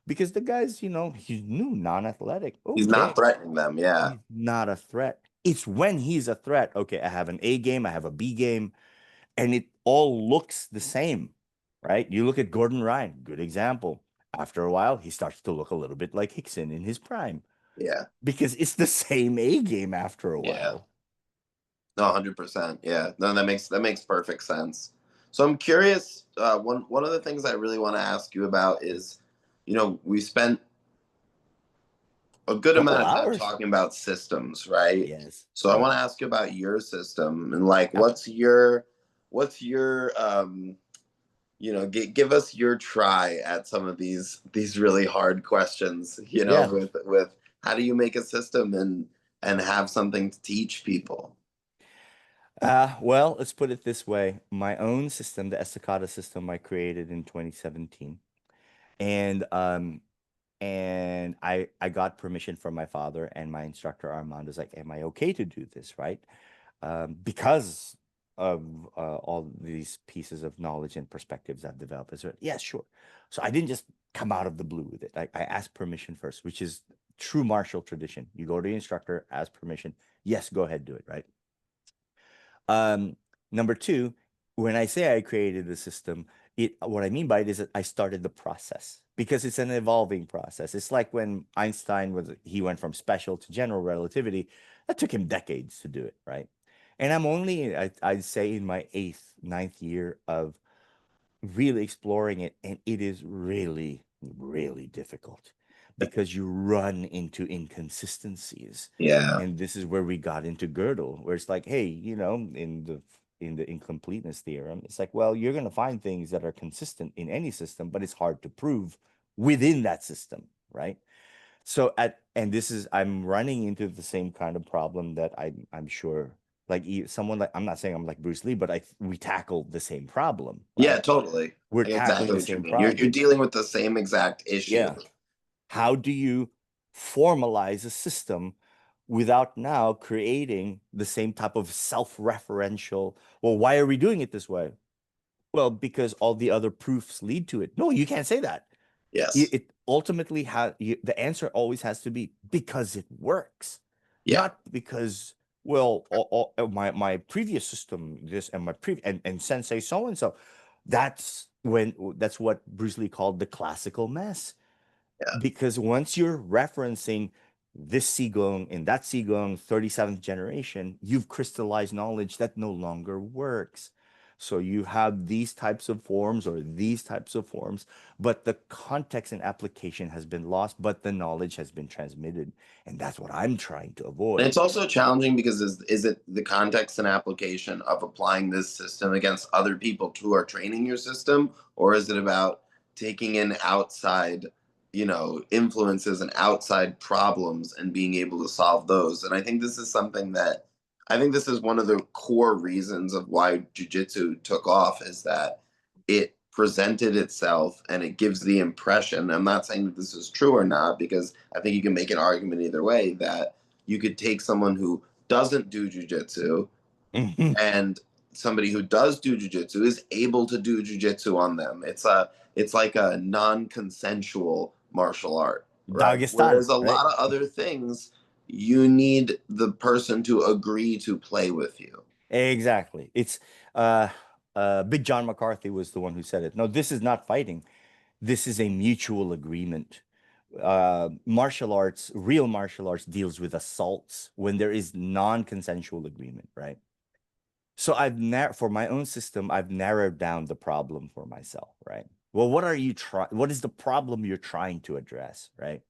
B: Because the guy's, he's new, non-athletic.
A: He's not
B: Okay.
A: threatening them. Yeah.
B: He's not a threat. It's when he's a threat. Okay, I have an A game, I have a B game, and it all looks the same, right? You look at Gordon Ryan, good example. After a while, he starts to look a little bit like Hickson in his prime
A: Yeah.
B: because it's the same A game after a
A: Yeah.
B: while.
A: No, 100%. Yeah. No, that makes perfect sense. So I'm curious. One of the things I really want to ask you about is, we spent a good
B: Couple
A: amount of time
B: hours.
A: talking about systems, right?
B: Yes.
A: So I
B: Yeah.
A: want to ask you about your system and like,
B: Yeah.
A: what's your give us your try at some of these really hard questions.
B: Yeah.
A: With how do you make a system and have something to teach people?
B: Well, let's put it this way. My own system, the Estacada system, I created in 2017, and I got permission from my father and my instructor Armand is like, "Am I okay to do this?" Right? Because of all these pieces of knowledge and perspectives I've developed. I said, "Yeah, sure." So I didn't just come out of the blue with it. I asked permission first, which is true martial tradition. You go to the instructor, ask permission. Yes, go ahead, do it. Right. Um, Number two, when I say I created the system, what I mean by it is that I started the process because it's an evolving process. It's like when Einstein he went from special to general relativity. That took him decades to do it, right? And I'm only, I'd say, in my eighth, ninth year of really exploring it, and it is really, really difficult because you run into inconsistencies.
A: Yeah.
B: And this is where we got into Gödel, where it's like, hey, in the incompleteness theorem, it's like, well, you're going to find things that are consistent in any system, but it's hard to prove within that system, right? So and this is I'm running into the same kind of problem that I'm sure like someone like I'm not saying I'm like Bruce Lee, but we tackle the same problem,
A: Yeah,
B: right?
A: totally.
B: We're
A: I get
B: tackling
A: exactly
B: the
A: what you
B: same
A: mean. You're
B: problem.
A: dealing with the same exact issue.
B: Yeah. How do you formalize a system without now creating the same type of self-referential? Well, why are we doing it this way? Well, because all the other proofs lead to it. No, you can't say that.
A: Yes.
B: It ultimately the answer always has to be because it works,
A: Yeah.
B: not because well, my previous system this and my previous and sensei so and so. That's what Bruce Lee called the classical mess,
A: Yeah.
B: because once you're referencing this Qigong and that Qigong 37th generation, you've crystallized knowledge that no longer works. So you have these types of forms or these types of forms, but the context and application has been lost, but the knowledge has been transmitted. And that's what I'm trying to
A: And
B: avoid.
A: it's also challenging because is it the context and application of applying this system against other people who are training your system, or is it about taking in outside, influences and outside problems and being able to solve those? And I think this is one of the core reasons of why jujitsu took off is that it presented itself and it gives the impression. I'm not saying that this is true or not, because I think you can make an argument either way that you could take someone who doesn't do jujitsu and somebody who does do jujitsu is able to do jujitsu on them. It's like a non-consensual martial art, right?
B: Dagestan,
A: Whereas a
B: right?
A: lot of other things, you need the person to agree to play with you.
B: Exactly. It's uh Big John McCarthy was the one who said it. No, this is not fighting. This is a mutual agreement. Martial arts, real martial arts deals with assaults when there is non-consensual agreement, right? So for my own system, I've narrowed down the problem for myself, right? Well, what is the problem you're trying to address, right?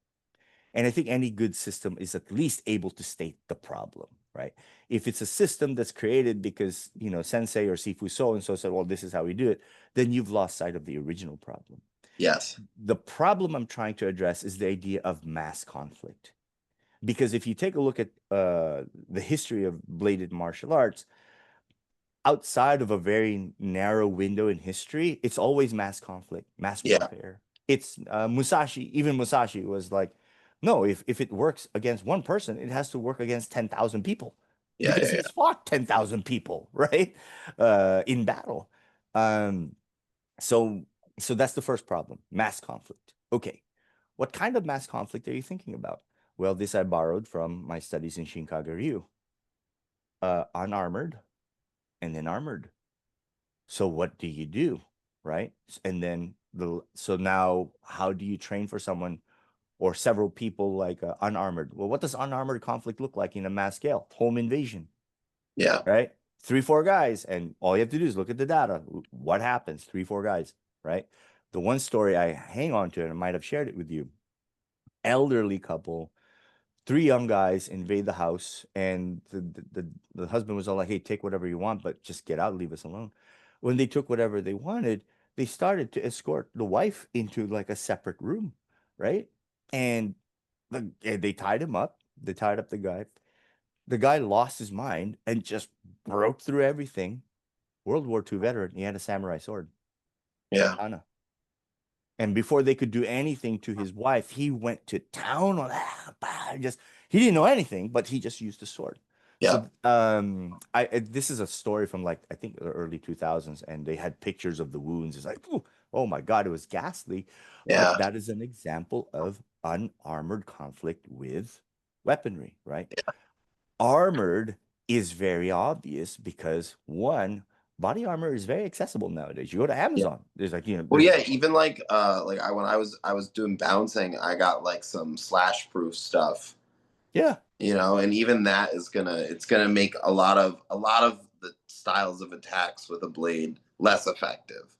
B: And I think any good system is at least able to state the problem, right? If it's a system that's created because, sensei or Sifu so and so said, well, this is how we do it, then you've lost sight of the original problem.
A: Yes.
B: The problem I'm trying to address is the idea of mass conflict. Because if you take a look at the history of bladed martial arts, outside of a very narrow window in history, it's always mass conflict, mass
A: Yeah.
B: warfare. It's even Musashi was like, no, if it works against one person, it has to work against 10,000 people
A: Yeah.
B: because
A: Yeah.
B: he's fought 10,000 people, right? In battle. Um, so, so that's the first problem, mass conflict. Okay. What kind of mass conflict are you thinking about? Well, this I borrowed from my studies in Shinkaga-ryu. Unarmored and then armored. So what do you do, right? And then so now how do you train for someone or several people like unarmored? Well, what does unarmored conflict look like in a mass scale? Home invasion.
A: Yeah.
B: right? Three, four guys, and all you have to do is look at the data. What happens? Three, four guys, right? The one story I hang on to, and I might have shared it with you, elderly couple, three young guys invade the house, and the husband was all like, "Hey, take whatever you want, but just get out, leave us alone." When they took whatever they wanted, they started to escort the wife into like a separate room, right? And they tied him up. They tied up the guy. The guy lost his mind and just broke through everything. World War II veteran. He had a samurai sword,
A: Yeah.
B: katana. And before they could do anything to his wife, he went to town on that. Just he didn't know anything, but he just used the sword.
A: Yeah.
B: So this is a story from like I think the early 2000s, and they had pictures of the wounds. It's like, "Ooh, oh my God, it was ghastly." But
A: Yeah.
B: that is an example of unarmored conflict with weaponry, right? Armored is very obvious because one, body armor is very accessible nowadays. You go to
A: Yeah.
B: Amazon, there's like,
A: Well,
B: there's
A: yeah, even like I when I was doing bouncing, I got like some slash proof stuff,
B: yeah,
A: and even that is gonna make a lot of the styles of attacks with a blade less effective,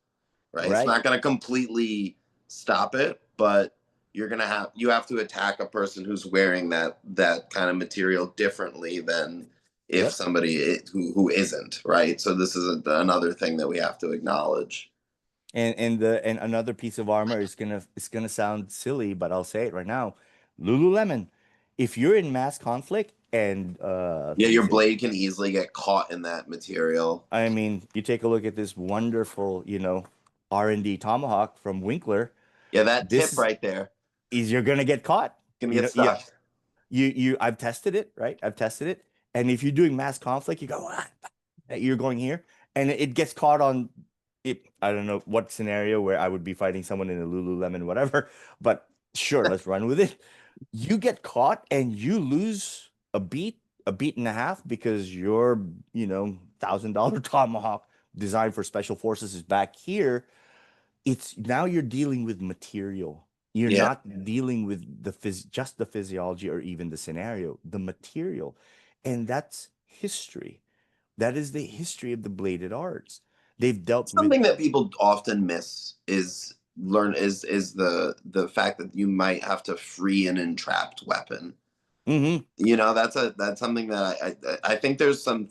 A: right? It's
B: right.
A: not gonna completely stop it, but you have to attack a person who's wearing that kind of material differently than if
B: Yep.
A: somebody who isn't, right? So this is another thing that we have to acknowledge.
B: And another piece of armor is gonna sound silly, but I'll say it right now. Lululemon. If you're in mass conflict and
A: Yeah, your
B: things are,
A: blade can easily get caught in that material.
B: I mean, you take a look at this wonderful, R&D tomahawk from Winkler.
A: Yeah, that
B: This
A: tip
B: is
A: right there
B: you're gonna get caught.
A: can
B: You
A: get
B: know, yeah,
A: stuck.
B: I've tested it, right? I've tested it. And if you're doing mass conflict, you go, "Ah," you're going here, and it gets caught on it. I don't know what scenario where I would be fighting someone in a Lululemon, whatever, but sure, let's run with it. You get caught and you lose a beat and a half because your, $1,000 tomahawk designed for special forces is back here. It's now you're dealing with material. You're
A: Yeah,
B: not dealing with just the physiology or even the scenario, the material. And that's history. That is the history of the bladed arts. They've dealt with.
A: something that people often miss is the fact that you might have to free an entrapped weapon.
B: Mhm.
A: That's something that I think there's some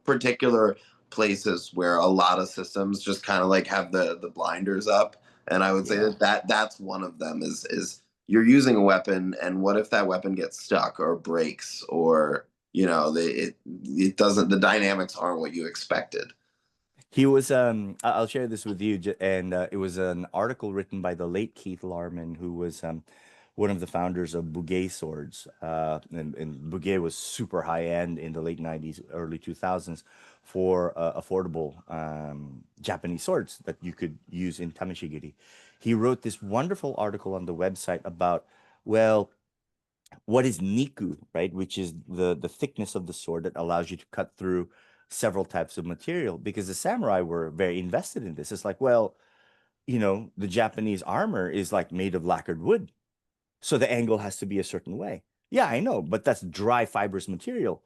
A: particular places where a lot of systems just kind of like have the blinders up, and I would say
B: Yeah.
A: that's one of them is you're using a weapon, and what if that weapon gets stuck or breaks, or it doesn't, the dynamics aren't what you expected.
B: He was I'll share this with you, and it was an article written by the late Keith Larman, who was one of the founders of BOKH swords. And BOKH was super high end in the late 90s, early 2000s for affordable Japanese swords that you could use in Tameshigiri. He wrote this wonderful article on the website about, well, what is niku, right? Which is the thickness of the sword that allows you to cut through several types of material. Because the samurai were very invested in this. It's like, well, the Japanese armor is like made of lacquered wood, so the angle has to be a certain way. Yeah, I know, but that's dry fibrous material.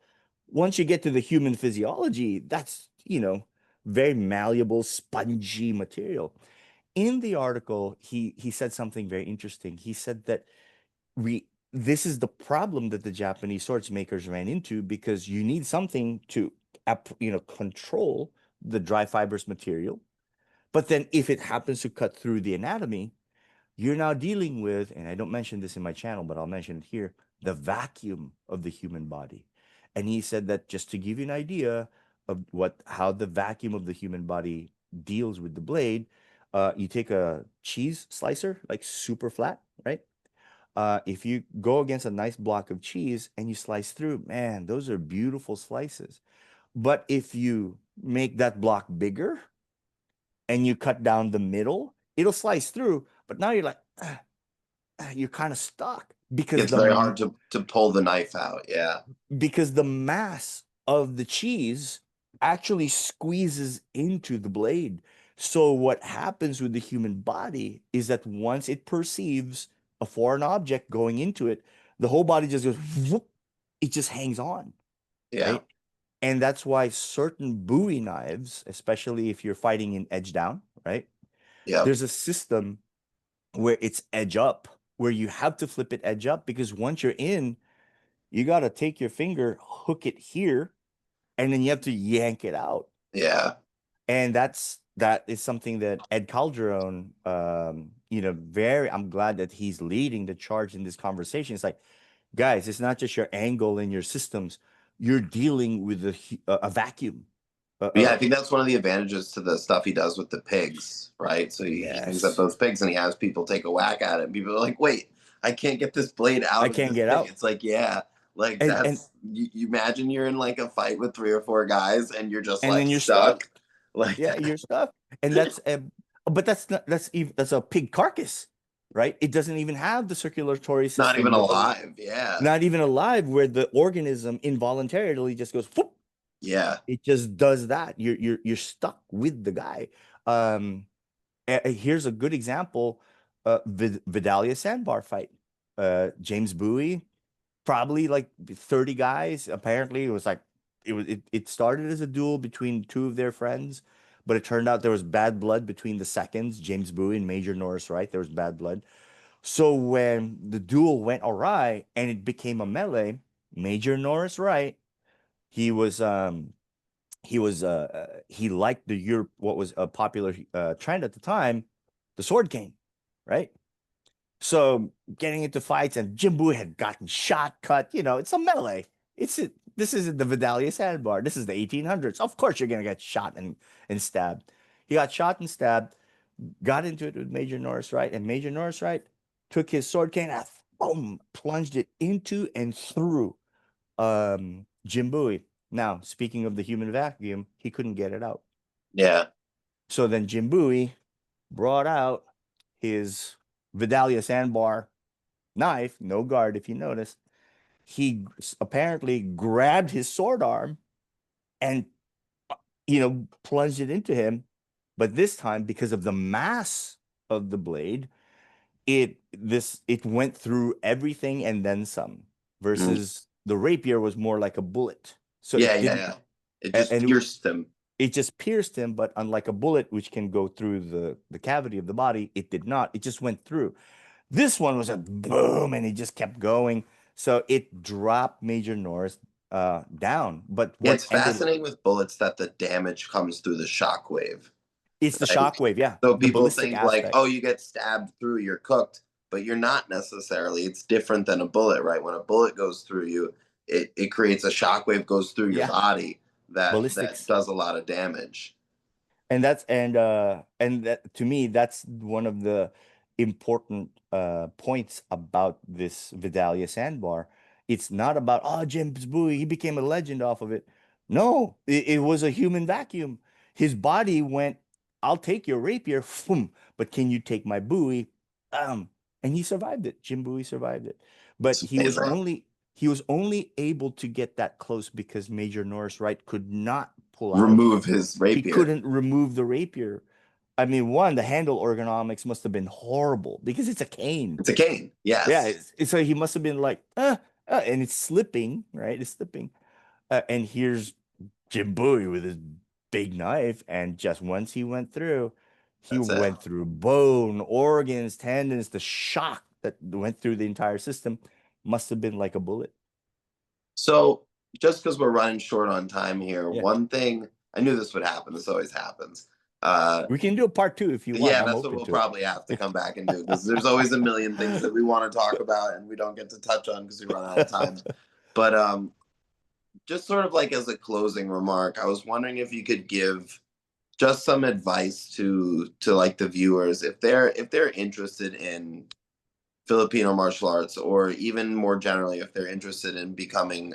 B: Once you get to the human physiology, that's very malleable, spongy material. In the article, he said something very interesting. He said that we this is the problem that the Japanese swords makers ran into, because you need something to control the dry fibrous material. But then if it happens to cut through the anatomy, you're now dealing with, and I don't mention this in my channel, but I'll mention it here, the vacuum of the human body. And he said that, just to give you an idea of how the vacuum of the human body deals with the blade, you take a cheese slicer, like super flat, right? If you go against a nice block of cheese and you slice through, man, those are beautiful slices. But if you make that block bigger and you cut down the middle, it'll slice through. But now you're like, you're kind of stuck because
A: It's very hard to pull the knife out. Yeah.
B: the mass of the cheese actually squeezes into the blade. So what happens with the human body is that once it perceives a foreign object going into it, the whole body just goes whoop, it just hangs on,
A: Yeah.
B: right? And that's why certain Bowie knives, especially if you're fighting in edge down, right?
A: Yep.
B: There's a system where it's edge up, where you have to flip it edge up because once you're in, you got to take your finger, hook it here, and then you have to yank it out.
A: Yeah.
B: And that is something that Ed Calderon, very, I'm glad that he's leading the charge in this conversation. It's like, guys, it's not just your angle and your systems. You're dealing with a vacuum.
A: Yeah, I think that's one of the advantages to the stuff he does with the pigs, right? So he hangs up
B: Yes.
A: those pigs and he has people take a whack at it. And people are like, wait, I can't get this blade
B: I
A: out of
B: can't
A: this
B: get
A: pig.
B: out.
A: It's like, yeah, like
B: And
A: you imagine you're in like a fight with three or four guys and you're just
B: and
A: like
B: then you're stuck.
A: stuck. Like
B: Yeah, you're stuck. And but that's not that's a pig carcass, right? It doesn't even have the circulatory
A: not even
B: system where
A: alive. Yeah.
B: not even alive, where the organism involuntarily just goes whoop.
A: Yeah.
B: It just does that. You're stuck with the guy. Um, Here's a good example: Vidalia Sandbar fight. James Bowie, probably like 30 guys. Apparently, it was like it started as a duel between two of their friends, but it turned out there was bad blood between the seconds, James Bowie and Major Norris Wright. There was bad blood. So when the duel went awry and it became a melee, Major Norris Wright, he was he liked the Europe what was a popular trend at the time, the sword cane, right? So getting into fights, and Jim Bowie had gotten shot, cut. It's a melee. This isn't the Vidalia Sandbar. This is the 1800s. Of course, you're gonna get shot and stabbed. He got shot and stabbed. Got into it with Major Norris Wright, and Major Norris Wright took his sword cane and boom, plunged it into and through Jim Bowie. Now, speaking of the human vacuum, he couldn't get it out.
A: Yeah.
B: So then Jim Bowie brought out his Vidalia Sandbar knife, no guard, if you notice. He apparently grabbed his sword arm and, plunged it into him. But this time, because of the mass of the blade, it went through everything and then some.
A: Mm.
B: Versus the rapier was more like a bullet, so
A: Yeah.
B: it
A: Yeah.
B: didn't,
A: Yeah. It
B: and,
A: just
B: and
A: pierced him.
B: it just pierced him. But unlike a bullet, which can go through the cavity of the body, it did not. It just went through. This one was a boom, and it just kept going. So it dropped Major Norris down. But
A: Yeah,
B: what
A: it's
B: ended?
A: fascinating with bullets that the damage comes through the shockwave.
B: It's the
A: Right?
B: shockwave, yeah,
A: So
B: the
A: people
B: ballistic
A: think like,
B: aspect.
A: oh, you get stabbed through, you're cooked, but you're not necessarily. It's different than a bullet, right? When a bullet goes through you, it creates a shockwave goes through your
B: Yeah,
A: body that
B: ballistics.
A: does a lot of damage.
B: And that, to me, that's one of the important points about this Vidalia sandbar. It's not about, oh, James Bowie, he became a legend off of it. No, it was a human vacuum. His body went, I'll take your rapier, but can you take my Bowie? um and he survived it. Jim Bowie survived it, but
A: It's amazing.
B: he was only able to get that close because Major Norris Wright could not pull out.
A: Remove his
B: He
A: rapier.
B: couldn't remove the rapier. I mean, one, the handle ergonomics must have been horrible because it's a cane.
A: It's a cane.
B: Yeah,
A: Yes.
B: so he must have been like, and it's slipping, right? It's slipping. And here's Jim Bowie with his big knife, and just once he
A: That's it.
B: went through bone, organs, tendons. The shock that went through the entire system must have been like a bullet.
A: So just because we're running short on time here,
B: Yeah,
A: one thing I knew this would happen. This always happens. Uh,
B: we can do a part two if you want.
A: Yeah,
B: I'm
A: that's what
B: open
A: we'll
B: to it.
A: probably have to come back and do because there's always a million things that we want to talk about and we don't get to touch on because we run out of time. But just sort of like as a closing remark, I was wondering if you could give just some advice to like the viewers if they're interested in Filipino martial arts or even more generally if they're interested in becoming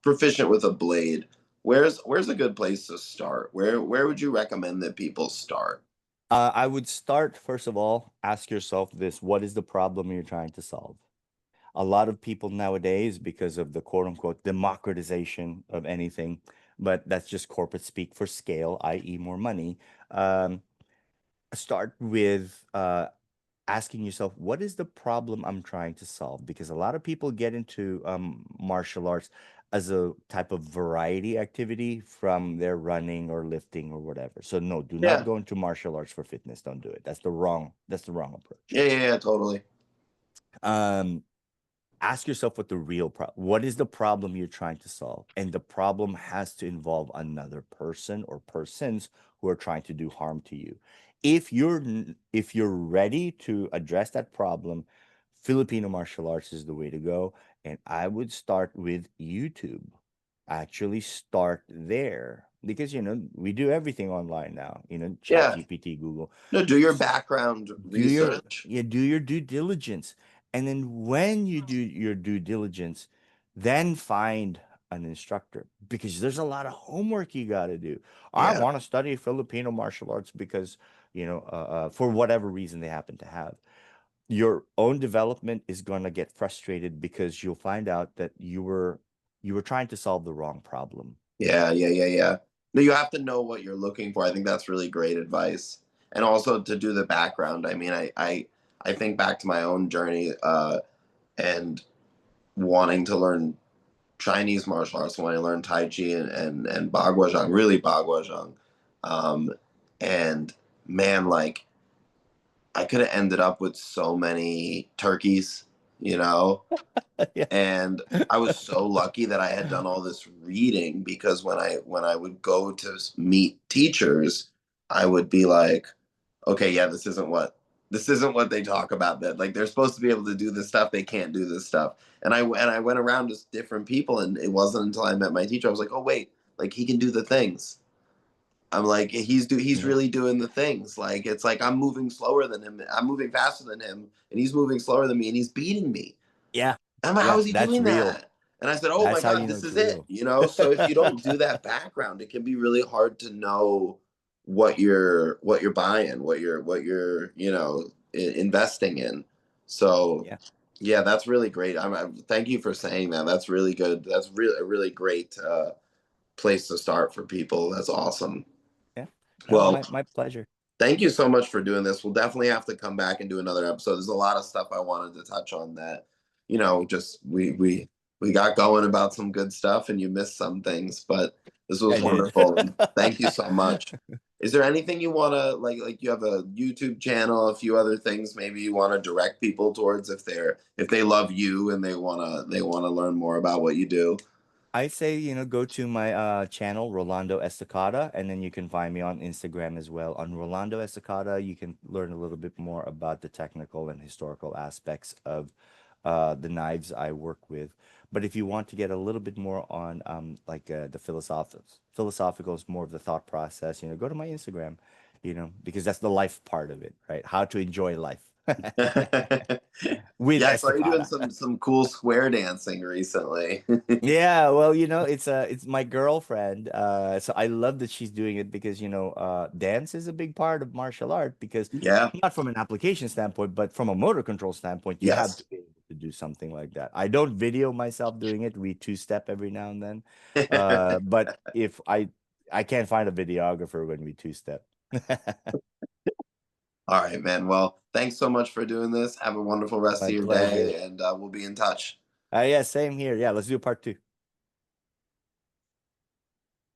A: proficient with a blade. Where's a good place to start? Where would you recommend that people start?
B: I would start, first of all, ask yourself this: what is the problem you're trying to solve? A lot of people nowadays, because of the quote unquote democratization of anything, but that's just corporate speak for scale, i.e., more money. Um, Start with asking yourself, what is the problem I'm trying to solve? Because a lot of people get into martial arts as a type of variety activity from their running or lifting or whatever. So no, do not
A: Yeah.
B: go into martial arts for fitness. Don't do it. That's the wrong approach.
A: Yeah, totally.
B: Um, Ask yourself what is the problem you're trying to solve, and the problem has to involve another person or persons who are trying to do harm to you. If you're ready to address that problem, Filipino martial arts is the way to go. And I would start with YouTube. Actually start there, because we do everything online now, chat
A: Yeah.
B: gpt, Google.
A: No, do your background research.
B: Do your due diligence. And then when you do your due diligence, then find an instructor, because there's a lot of homework you got to do. I
A: Yeah.
B: want to study Filipino martial arts because for whatever reason they happen to have. Your own development is going to get frustrated because you'll find out that you were trying to solve the wrong problem.
A: Yeah. No, you have to know what you're looking for. I think that's really great advice. And also to do the background. I mean, I think back to my own journey and wanting to learn Chinese martial arts, wanting to learn Tai Chi and Bagua really Bagua. Um, and man, like I could have ended up with so many turkeys, you know?
B: Yeah.
A: And I was so lucky that I had done all this reading, because when I would go to meet teachers, I would be like, okay, yeah, this isn't what they talk about. That like they're supposed to be able to do this stuff, they can't do this stuff. And I went around to different people, and it wasn't until I met my teacher I was like, oh wait, like he can do the things. I'm like, he's
B: Yeah.
A: really doing the things. Like it's like I'm moving slower than him, I'm moving faster than him, and he's moving slower than me, and he's beating me.
B: Yeah.
A: I'm like, how
B: Yeah.
A: is he
B: That's
A: doing
B: real.
A: that? And I said, oh my
B: That's how
A: God,
B: you know
A: this
B: it's
A: is it.
B: real.
A: So if you don't do that background, it can be really hard to know what you're buying, what you're investing in. So
B: Yeah.
A: yeah, that's really great. Thank you for saying that. That's really good. That's really a really great place to start for people. That's awesome.
B: Yeah. No,
A: Well,
B: my pleasure.
A: thank you so much for doing this. We'll definitely have to come back and do another episode. There's a lot of stuff I wanted to touch on that, just we got going about some good stuff, and you missed some things, but this was
B: I did.
A: wonderful. And thank you so much. Is there anything you want to like you have a YouTube channel, a few other things maybe you want to direct people towards if they love you and they want to learn more about what you do?
B: I say, go to my channel, Rolando Estacada, and then you can find me on Instagram as well. On Rolando Estacada, you can learn a little bit more about the technical and historical aspects of the knives I work with. But if you want to get a little bit more on the philosophical is more of the thought process, go to my Instagram, because that's the life part of it, right? How to enjoy life with
A: Yeah, I saw you doing
B: Estacada.
A: some cool square dancing recently.
B: Yeah, well, it's my girlfriend. So I love that she's doing it because, dance is a big part of martial art, because
A: Yeah.
B: not from an application standpoint, but from a motor control standpoint, you have
A: Yes.
B: to be able to do something like that. I don't video myself doing it. We two-step every now and then. But if I can't find a videographer when we two-step.
A: All right, man. Well, thanks so much for doing this. Have a wonderful rest
B: My
A: of your
B: pleasure.
A: day, and we'll be in touch.
B: Yeah, same here. Yeah, let's do part two.